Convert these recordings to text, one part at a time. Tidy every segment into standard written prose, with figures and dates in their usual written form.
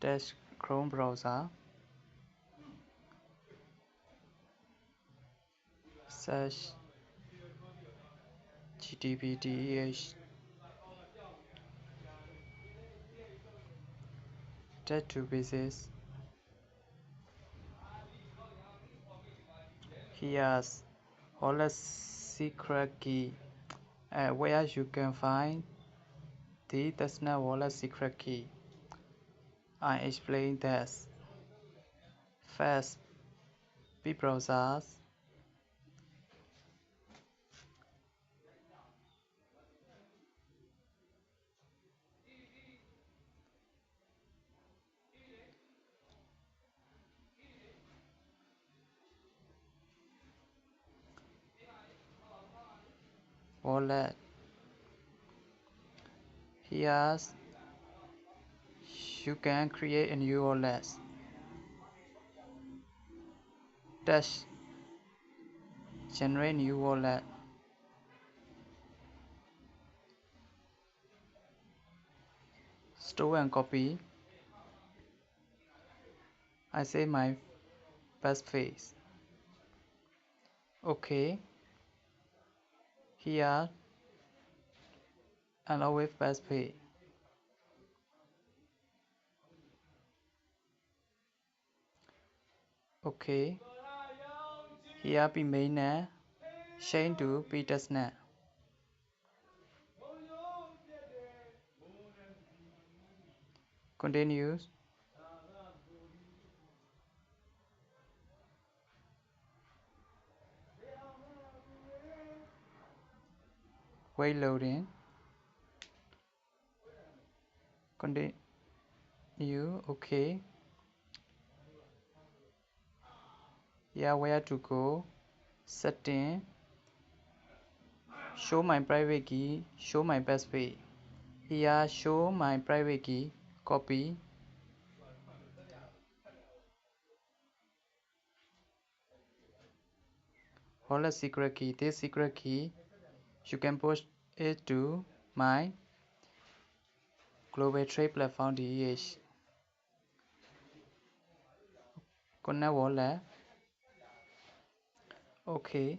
dash Chrome browser search GTPDEH dash to basis. Here's all the secret key where you can find the testnet wallet secret key. I explain this. First, B browsers. Wallet. Here you can create a new wallet. Dash generate new wallet. Store and copy. I say my passphrase. OK. Here allow with passphrase. OK. Here be mainnet change to B testnet. Continues. Wait loading. Continue. OK. Yeah, where to go? Setting. Show my private key. Show my passphrase. Here show my private key. Copy. Wallet secret key. This secret key you can push it to my global trade platform DEH. Connect wallet. OK.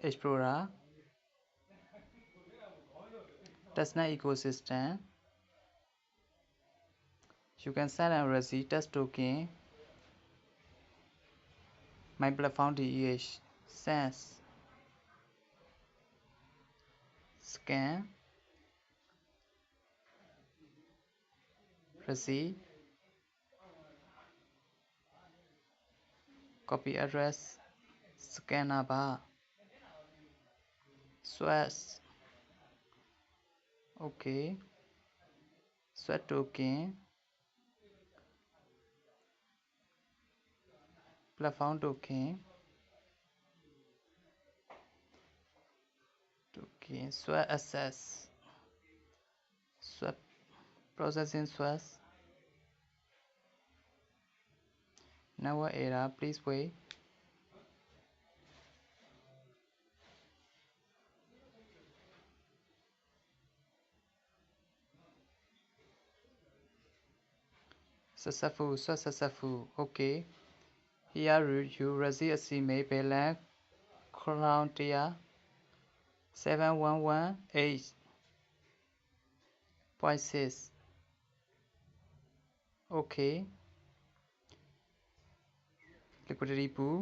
Explorer. Testnet ecosystem. You can send and receive test token. My platform DEH. Sense. Scan. Receive. Copy address. Scanner bar. Swatch. OK. Swatch token. Platform token. Swatch access. Swatch processing swatch. Network error. Please wait. Successful. Swatch successful. OK. Here you receive a email balance crown tier 7118.6. OK. Liquidity pool.